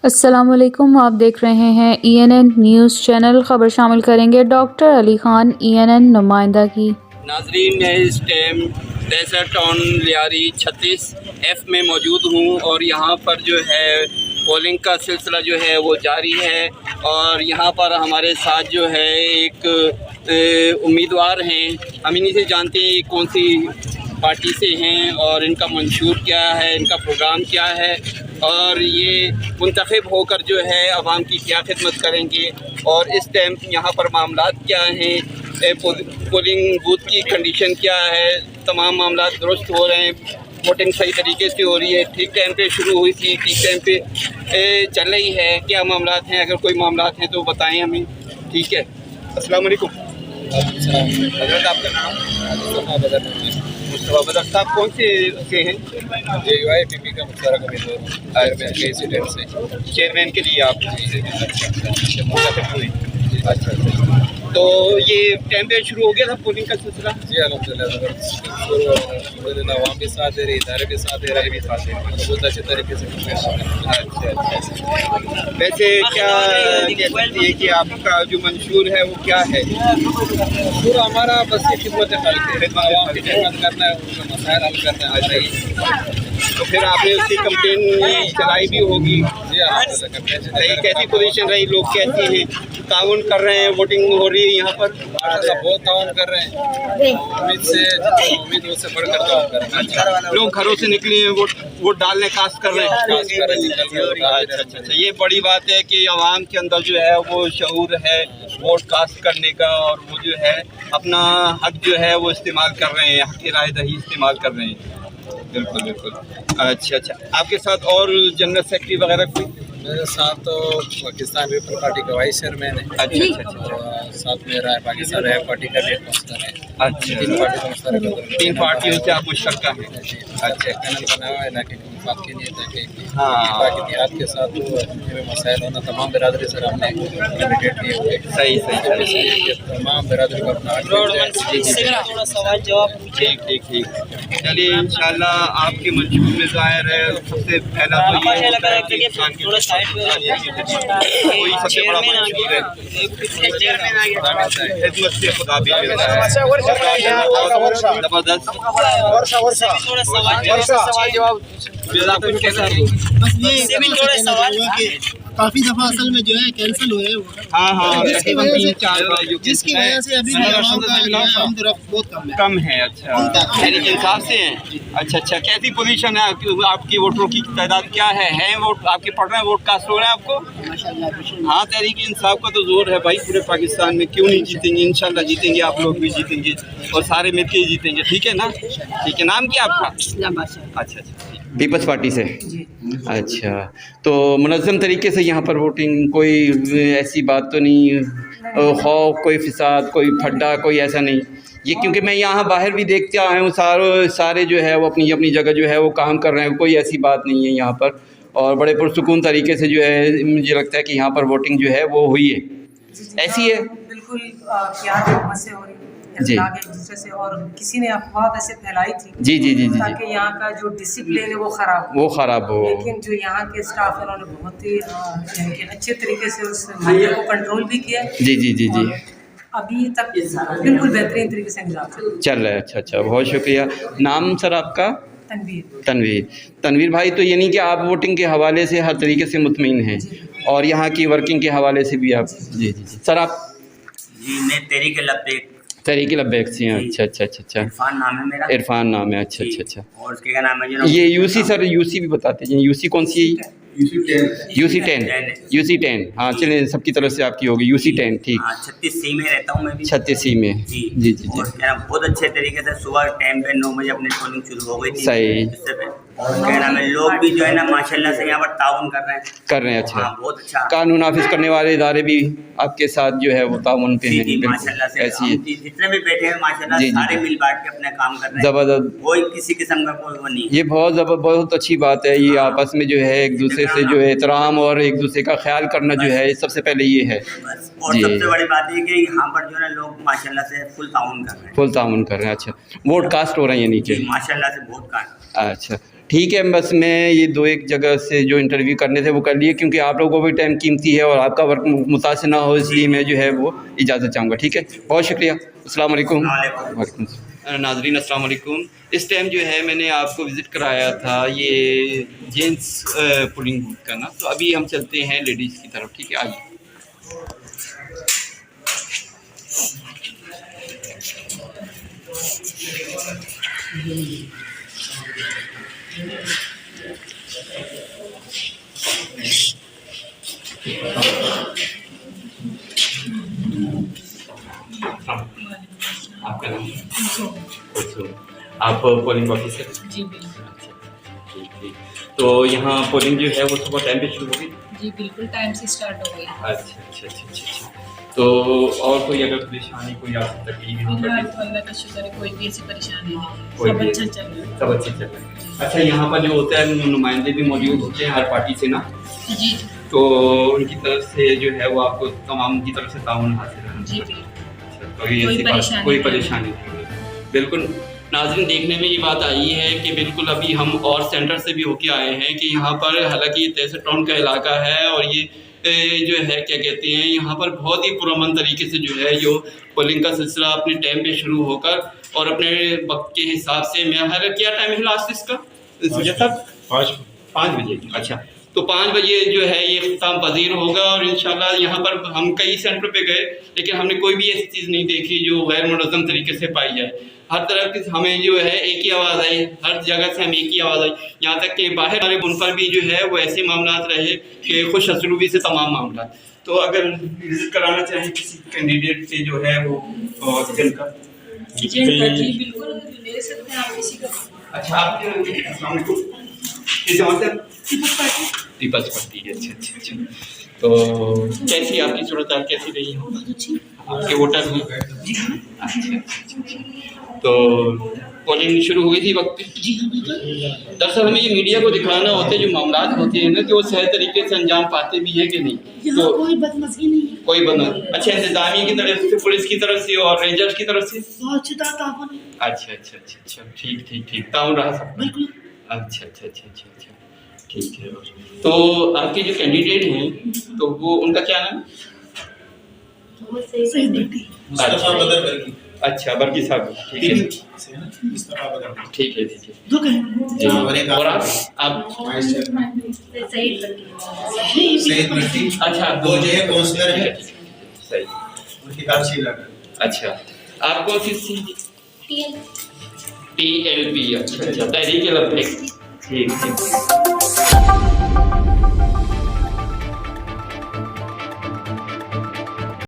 अस्सलामुअलैकुम, आप देख रहे हैं ENN न्यूज़ चैनल। ख़बर शामिल करेंगे डॉक्टर अली ख़ान ENN नुमाइंदा की। नाजरीन, मैं इस time desert town Lyari 36F में मौजूद हूँ और यहाँ पर जो है पोलिंग का सिलसिला जो है वो जारी है। और यहाँ पर हमारे साथ जो है एक उम्मीदवार हैं। हम इन्हीं से जानते हैं कौन सी पार्टी से हैं और इनका मंशूर क्या है, इनका प्रोग्राम क्या है और ये मुंतखब होकर जो है आवाम की क्या खिदमत करेंगे और इस टाइम यहाँ पर मामलात क्या हैं, पोलिंग बूथ की कंडीशन क्या है, तमाम मामला दुरुस्त हो रहे हैं, वोटिंग सही तरीके से हो रही है, ठीक टाइम पे शुरू हुई थी, ठीक टाइम पे चल रही है, क्या मामलात हैं, अगर कोई मामलात हैं तो बताएं हमें। ठीक है, अस्सलाम वालेकुम। हज़रत आपका नाम? मुस्तफ़ा बदर साहब कौन से हैं? JYPP का मुश्तरक उम्मीदवार के इंसिडेंट से चेयरमैन के लिए आप अच्छा। तो ये टाइम पे शुरू हो गया था पोलिंग का सिलसिला? जी अल्हम्दुलिल्लाह वहाँ भी साथ दे रही, इदारे भी साथ दे रहे, भी साथ दे रहे, बहुत अच्छे तरीके से अच्छा। वैसे क्या कह सकती है कि आपका जो मंशूर है वो क्या है? पूरा हमारा बस ये खिदमत आवाम की खिदमत करना है, उनका मसाइल हल करना है। तो फिर आपने उसकी कंप्लेन चलाई भी होगी। जी सही, कैसी पोजीशन रही, लोग कैसे हैं, ताउन कर रहे हैं, वोटिंग हो रही है यहाँ पर? बहुत ताउन कर रहे हैं, उम्मीद उससे बढ़कर ताउन कर रहे हैं। लोग घरों से निकले हैं, वोट डालने कास्ट कर रहे हैं। अच्छा, ये बड़ी बात है कि आवाम के अंदर जो है वो शऊर है वोट कास्ट करने का और वो जो है अपना हक जो है वो इस्तेमाल कर रहे हैं, हक की राय दही इस्तेमाल कर रहे हैं। बिल्कुल। अच्छा, आपके साथ और जनरल सेक्रेटरी वगैरह कोई? मेरे साथ तो पाकिस्तान पीपल पार्टी का वाइस चेयरमैन है। अच्छा। और साथ में रहा है पाकिस्तान रहा पार्टी का डेट मास्टर है। अच्छा, तीन पार्टियों से आप मुश्तरका हैं। अच्छा, पैनल बना हुआ है इलाके के मफाद के लिए, ताकि हाँ। बाकी देहात के साथ जो मसाइल होना तमाम बिरादरी सर हमने कैंडिडेट लिए हुए। सही। तमाम बिरादरी को अपना थोड़ा सवाल जवाब। ठीक। चलिए, इंशाल्लाह आपके मंशूर में ज़ाहिर है सबसे पहला तो ये है कि इंसान की कोई सबसे बड़ा मंशूर है खिदमत से खुदा भी मिलता है। जबरदस्त। सवाल जवाब। कुछ कैसा बस ये काफी दफा असल में जो है कैंसिल हुए हाँ, जिसकी वजह से अभी बहुत कम है। अच्छा, तहरीक इंसाफ से हैं। अच्छा, कैसी पोजीशन है आपकी वोटरों की तादाद क्या है वोट आपके पड़ रहे हैं, वोट कास्ट हो रहे हैं आपको? हाँ, तहरीक इंसाफ का तो जोर है भाई पूरे पाकिस्तान में, क्यों नहीं जीतेंगे? इंशाल्लाह जीतेंगे, आप लोग भी जीतेंगे और सारे मिलकर ही जीतेंगे। ठीक है ना? ठीक है, नाम क्या आपका? अच्छा, पीपल्स पार्टी से। अच्छा, तो मुनज़्ज़म तरीके से यहाँ पर वोटिंग, कोई ऐसी बात तो नहीं, खौफ, कोई फिसाद, कोई फड्डा, कोई ऐसा नहीं? ये क्योंकि मैं यहाँ बाहर भी देखते आया हूँ, सारे जो है वो अपनी जगह जो है वो काम कर रहे हैं, कोई ऐसी बात नहीं है यहाँ पर और बड़े पुरसुकून तरीके से जो है मुझे लगता है कि यहाँ पर वोटिंग जो है वो हुई है। ऐसी है बिल्कुल हो रही जी। एक दूसरे से, और किसी ने अफवाह वैसे फैलाई थी जी। ताकि यहाँ का जो डिसिप्लिन है वो ख़राब हो, लेकिन जो यहाँ के स्टाफ है उन्होंने बहुत ही यानी कि अच्छे तरीके से उस मामले को कंट्रोल भी किया। जी। अभी तक बिल्कुल बेहतरीन तरीके से इंतजाम चल रहा है। अच्छा, बहुत शुक्रिया। नाम सर आपका? तनवीर भाई, तो यानी कि आप वोटिंग के हवाले से हर तरीके से मुतमईन हैं और यहाँ की वर्किंग के हवाले से भी आप? जी। सर आप? जी, मैं तहरीक लब्बैक से हैं। अच्छा। इरफान नाम है मेरा। इरफान नाम है। अच्छा। और उसके क्या नाम है? ये यूसी सर, यूसी भी बताते हैं। यूसी कौन सी है? यूसी 10। हाँ, चलिए, सबकी तरफ से आपकी होगी यूसी 10। ठीक। 36C में रहता हूँ मैं भी। 36C में। जी। और क्या बहुत अच्छे तरीके से सुबह टाइम पे 9 बजे अपनी पोलिंग शुरू हो गई थी। सही। और क्या नाम है, लोग भी जो है ना माशाल्लाह से यहाँ पर ताउन कर रहे हैं। अच्छा। हाँ, बहुत अच्छा। कानून नाफिज करने वाले इदारे भी आपके साथ जो है वो ताउन पे हैं? माशाल्लाह से ऐसी है। जितने भी बैठे हैं माशाल्लाह सारे मिल बांट के अपने काम कर रहे हैं। ज़बरदस्त। कोई किसी किस्म का कोई वो नहीं। ये बहुत अच्छी बात है। ये आपस में जो है एक दूसरे से जो है एहतराम और एक दूसरे का ख्याल करना जो है सबसे पहले ये है। और सबसे बड़ी बात है कि यहाँ पर जो है लोग माशाल्लाह से फुल ताउन कर रहे हैं। अच्छा, वोट कास्ट हो रहे हैं नीचे? माशाल्लाह से बहुत कास्ट। अच्छा, ठीक है, बस मैं ये 2-1 जगह से जो इंटरव्यू करने थे वो कर लिए, क्योंकि आप लोगों को भी टाइम कीमती है और आपका वर्क मुतासिर ना हो, इसलिए मैं जो है वो इजाज़त चाहूँगा। ठीक है, बहुत शुक्रिया। अस्सलाम वालेकुम। वालेकुम नाज़रीन, अस्सलाम वालेकुम। इस टाइम जो है मैंने आपको विज़िट कराया था ये जेंट्स पुलिंग बूथ का ना, तो अभी हम चलते हैं लेडीज़ की तरफ। ठीक है, आइए। आपका नाम? आप पोलिंग ऑफिसर? जी बिल्कुल। ठीक ठीक। तो यहाँ पोलिंग जो है वो सुबह टाइम पे शुरू हो गई? जी बिल्कुल, टाइम से स्टार्ट हो गई। अच्छा। तो और कोई अगर परेशानी, कोई आपको तकलीफ अल्लाह का शुक्र है, कोई भी ऐसी परेशानी नहीं, सब अच्छा चल रहा है। सब अच्छे चल रहा है। अच्छा, यहाँ पर जो होता है नुमाइंदे भी मौजूद होते हैं हर पार्टी से ना? जी। तो उनकी तरफ से जो है वो आपको तमाम की तरफ से ताउन हासिल है? जी बिल्कुल। तो कोई परेशानी नहीं है। बिल्कुल नाज़रीन, देखने में ये बात आई है कि बिल्कुल अभी हम और सेंटर से भी होके आए हैं कि यहाँ पर, हालांकि 63 टाउन का इलाका है और ये जो है क्या कहते हैं, यहाँ पर बहुत ही पुरअमन तरीके से जो है यो पोलिंग का सिलसिला अपने टाइम पे शुरू होकर और अपने वक्त के हिसाब से, मैं क्या टाइम है लास्ट इसका? 5 बजे। अच्छा, तो 5 बजे जो है ये इख्तिताम पजीर होगा और इंशाल्लाह यहाँ पर हम कई सेंटर पे गए, लेकिन हमने कोई भी ऐसी चीज़ नहीं देखी जो गैर मुनज़्ज़म तरीके से पाई जाए। हर तरफ की हमें जो है एक ही आवाज़ आई, हर जगह से हमें एक ही आवाज़ आई, यहाँ तक कि बाहर हमारे उन पर भी जो है वो ऐसे मामला रहे कि खुश असलूबी से तमाम मामला। तो अगर विजिट कराना चाहें किसी कैंडिडेट से जो है वो जिनका जी बिल्कुल ले सकते हैं आप किसी का। अच्छा, आपके पीपल्स पार्टी है। अच्छा। तो कैसी आपकी सूरत कैसी रही है? आपके वोटर हैं? अच्छा। तो पोलिंग शुरू हुई थी वक्त पे? जी हाँ बिल्कुल। दरअसल हमें ये मीडिया को दिखाना होता है जो मामला होते हैं ना, कि वो सही तरीके से अंजाम पाते भी है कि नहीं। तो कोई बदमज़गी नहीं है, कोई बदमज़गी। अच्छा, इंतजामिया की तरफ से, पुलिस की तरफ से और रेंजर्स की तरफ से बहुत अच्छा ताउन है। अच्छा। ठीक। ताउन रहा सब? बिल्कुल। अच्छा। ठीक है। तो आपके जो कैंडिडेट हैं तो वो उनका क्या नाम है? अच्छा, बर्की साहब। ठीक है। जी। और आप अच्छा, वो जो है काउंसलर है। सही। उनकी तफसील है। अच्छा, आप कौन सी TLP? अच्छा, तहरीक-ए-लब्बैक। ठीक।